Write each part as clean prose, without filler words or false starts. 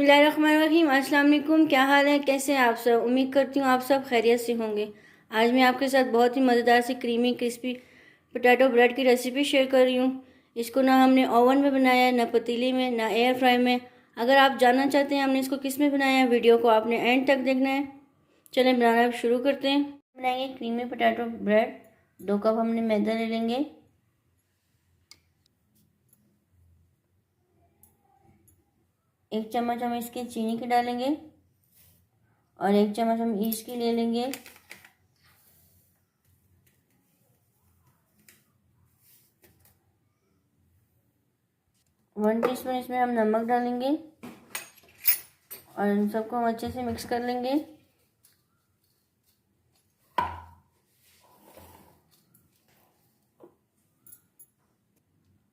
बिस्मिल्लाहिर्रहमानिर्रहीम। अस्सलाम वालेकुम। क्या हाल है, कैसे हैं आप सब? उम्मीद करती हूँ आप सब खैरियत से होंगे। आज मैं आपके साथ बहुत ही मज़ेदार सी क्रीमी क्रिस्पी पोटैटो ब्रेड की रेसिपी शेयर कर रही हूँ। इसको ना हमने ओवन में बनाया है, ना पतीले में, ना एयर फ्राई में। अगर आप जानना चाहते हैं हमने इसको किस में बनाया है, वीडियो को आपने एंड तक देखना है। चलें बनाना शुरू करते हैं। बनाएंगे क्रीमी पोटैटो ब्रेड। 2 कप हमने मैदा ले लेंगे। 1 चम्मच हम इसके चीनी की डालेंगे और 1 चम्मच हम ईस्ट की ले लेंगे। वन टीस्पून इसमें हम नमक डालेंगे और इन सबको हम अच्छे से मिक्स कर लेंगे।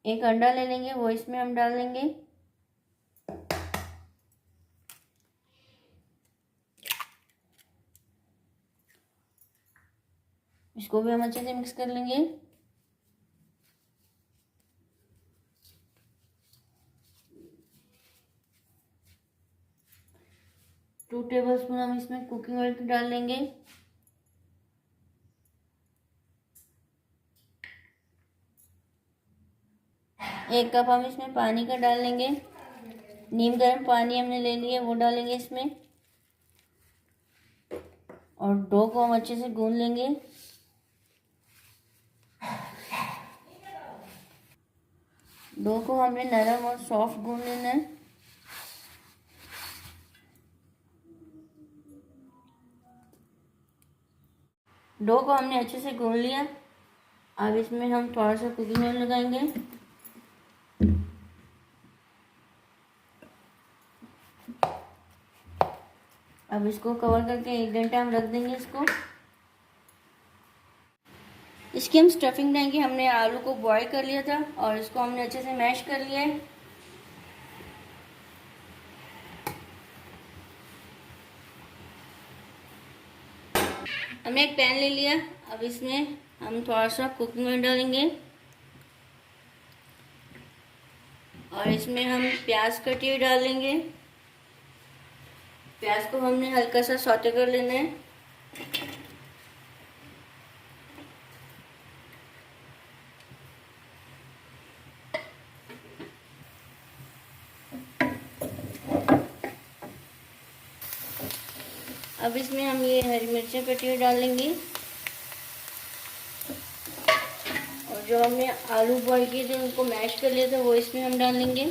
एक अंडा ले लेंगे, वो इसमें हम डाल देंगे। इसको भी हम अच्छे से मिक्स कर लेंगे। टू टेबलस्पून हम इसमें कुकिंग ऑयल डाल लेंगे। एक कप हम इसमें पानी का डाल लेंगे। नीम गर्म पानी हमने ले लिया, वो डालेंगे इसमें और डो को हम अच्छे से गूंद लेंगे। डो को हमने नरम और सॉफ्ट गूंद लेना है। डो को हमने अच्छे से गूंद लिया। अब इसमें हम थोड़ा सा कुकिंग ऑयल लगाएंगे। अब इसको कवर करके 1 घंटा हम रख देंगे इसको। इसकी हम स्टफिंग देंगे। हमने आलू को बॉईल कर लिया था और इसको हमने अच्छे से मैश कर लिया है। हमने एक पैन ले लिया। अब इसमें हम थोड़ा सा कुकिंग ऑयल डालेंगे और इसमें हम प्याज कटी हुई डाल लेंगे। प्याज को हमने हल्का सा सौते कर लेना है। अब इसमें हम ये हरी मिर्चें कटी हुई डाल लेंगे और जो हमने आलू बॉईल किए थे उनको मैश कर लिया था वो इसमें हम डाल लेंगे।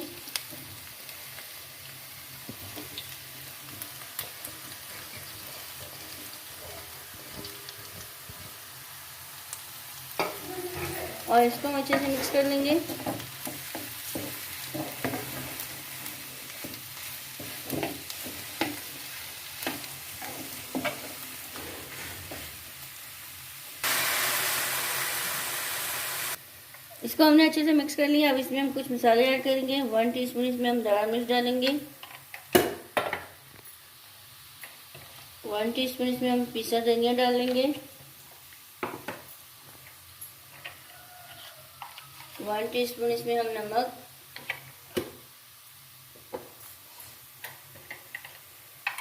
और इसको हम अच्छे से मिक्स कर लेंगे। इसको हमने अच्छे से मिक्स कर लिया। अब इसमें हम कुछ मसाले ऐड करेंगे। 1 टीस्पून इसमें हम लाल मिर्च डालेंगे। 1 टीस्पून इसमें हम पिसा धनिया डालेंगे। 1 टीस्पून इसमें हम नमक,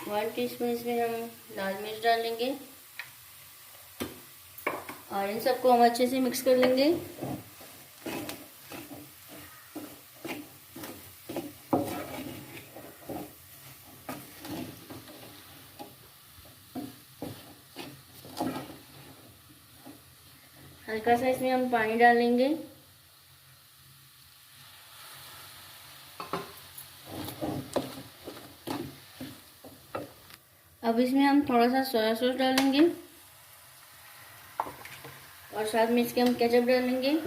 1 टीस्पून इसमें हम लाल मिर्च डालेंगे और इन सबको हम अच्छे से मिक्स कर लेंगे। हल्का सा इसमें हम पानी डालेंगे। अब इसमें हम थोड़ा सा सोया सॉस डालेंगे और साथ में इसके हम केचप डालेंगे।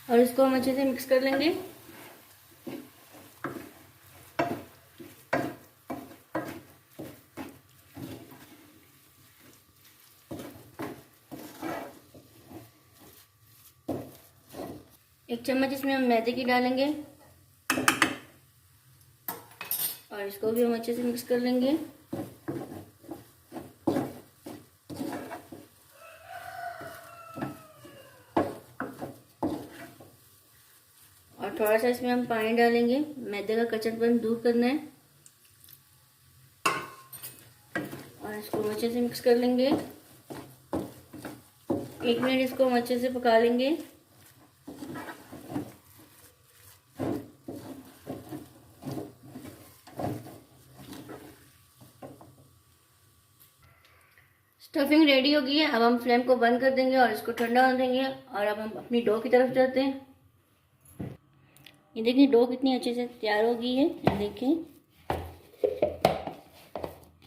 और इसको हम अच्छे से मिक्स कर लेंगे। एक चम्मच इसमें हम मैदे की डालेंगे और इसको भी हम अच्छे से मिक्स कर लेंगे। और थोड़ा सा इसमें हम पानी डालेंगे, मैदे का कच्चापन दूर करना है। और इसको अच्छे से मिक्स कर लेंगे। 1 मिनट इसको हम अच्छे से पका लेंगे। स्टफिंग रेडी हो गई है। अब हम फ्लेम को बंद कर देंगे और इसको ठंडा होने देंगे। और अब हम अपनी डो की तरफ जाते हैं। ये देखिए डो कितनी अच्छे से तैयार हो गई है। ये देखिए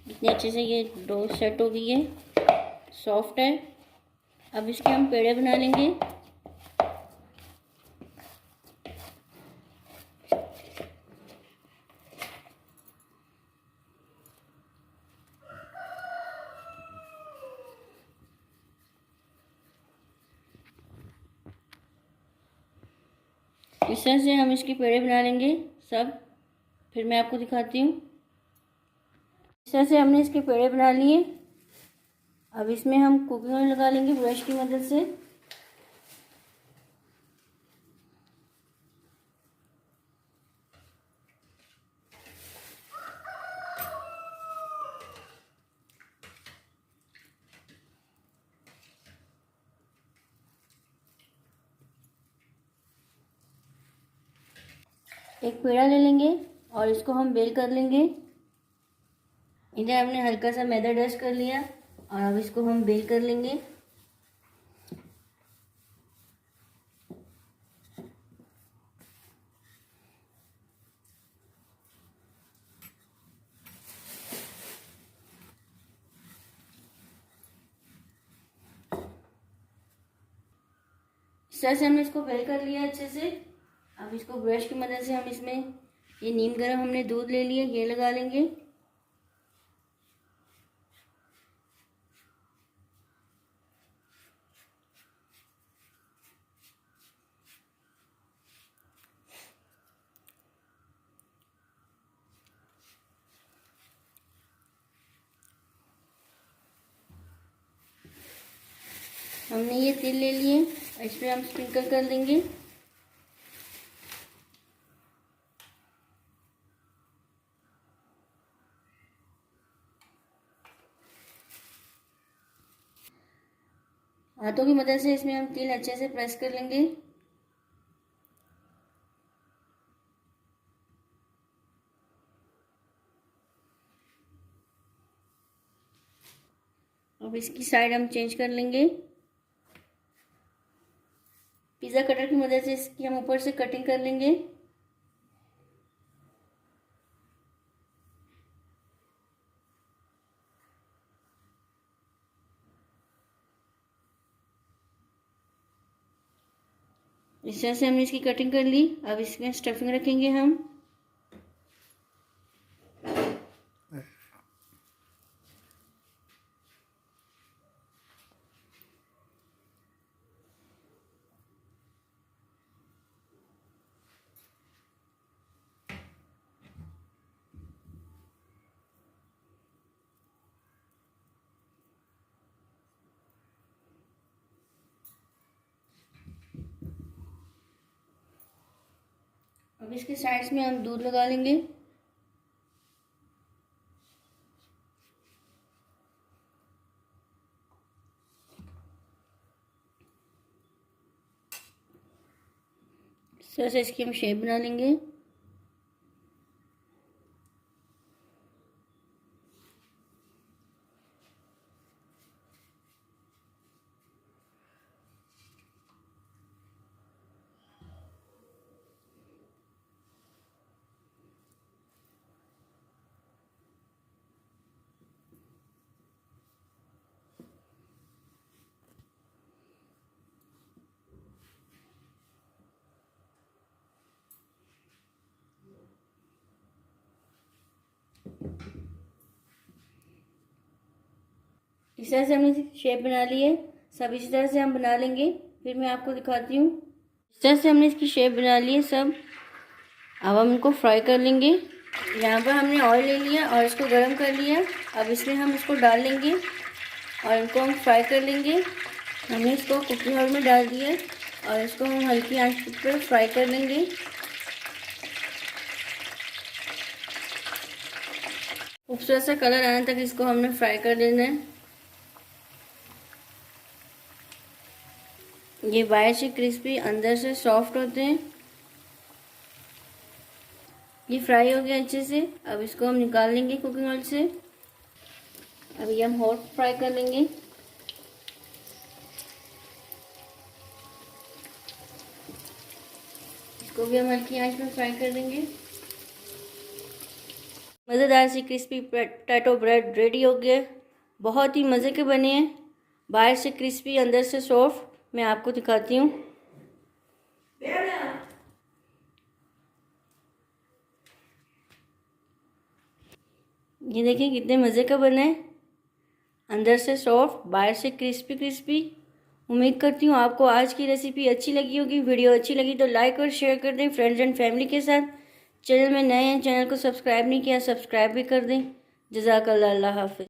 कितने अच्छे से ये डो सेट हो गई है, सॉफ्ट है। अब इसके हम पेड़े बना लेंगे। इस तरह से हम इसकी पेड़े बना लेंगे सब। फिर मैं आपको दिखाती हूँ। इस तरह से हमने इसके पेड़े बना लिए। अब इसमें हम कुकिंग ऑयल लगा लेंगे ब्रश की मदद से। एक पेड़ा ले लेंगे और इसको हम बेल कर लेंगे। इधर हमने हल्का सा मैदा डस्ट कर लिया और अब इसको हम बेल कर लेंगे। इस तरह से हमने इसको बेल कर लिया अच्छे से। अब इसको ब्रश की मदद से हम इसमें ये नीम गर्म हमने दूध ले लिया, ये लगा लेंगे। हमने ये तेल ले लिए, इसमें हम स्प्रिंकल कर देंगे। हाथों की मदद से इसमें हम तेल अच्छे से प्रेस कर लेंगे। अब इसकी साइड हम चेंज कर लेंगे। पिज़्ज़ा कटर की मदद से इसकी हम ऊपर से कटिंग कर लेंगे। इस तरह से हमने इसकी कटिंग कर ली। अब इसमें स्टफिंग रखेंगे हम। अब इसके साइड्स में हम दूध लगा लेंगे। इस तरह से इसकी हम शेप बना लेंगे। इस तरह से हमने शेप बना ली है। सब इसी तरह से हम बना लेंगे, फिर मैं आपको दिखाती हूँ। इस तरह से हमने इसकी शेप बना ली है सब। अब हम इनको फ्राई कर लेंगे। यहाँ पर हमने ऑयल ले लिया और इसको गर्म कर लिया। अब इसमें हम इसको डाल लेंगे और इनको हम फ्राई कर लेंगे। हमने इसको कुकिंग ऑयल में डाल दिया और इसको हम हल्की आंच पर फ्राई कर लेंगे। खूबसूरत सा कलर आने तक इसको हमने फ्राई कर लेना है। ये बाहर से क्रिस्पी अंदर से सॉफ्ट होते हैं। ये फ्राई हो गया अच्छे से। अब इसको हम निकाल लेंगे कुकिंग ऑयल से। अब ये हम हॉट फ्राई कर लेंगे। इसको भी हम हल्की आंच में फ्राई कर देंगे। मज़ेदार सी क्रिस्पी पोटैटो ब्रेड रेडी हो गया। बहुत ही मज़े के बने हैं, बाहर से क्रिस्पी अंदर से सॉफ्ट। मैं आपको दिखाती हूँ। ये देखिए कितने मज़े का बना है, अंदर से सॉफ्ट बाहर से क्रिस्पी क्रिस्पी। उम्मीद करती हूँ आपको आज की रेसिपी अच्छी लगी होगी। वीडियो अच्छी लगी तो लाइक और शेयर कर दें फ्रेंड्स एंड फैमिली के साथ। चैनल में नए हैं, चैनल को सब्सक्राइब नहीं किया, सब्सक्राइब भी कर दें। जज़ाकल्लाह, अल्लाह हाफ़िज़।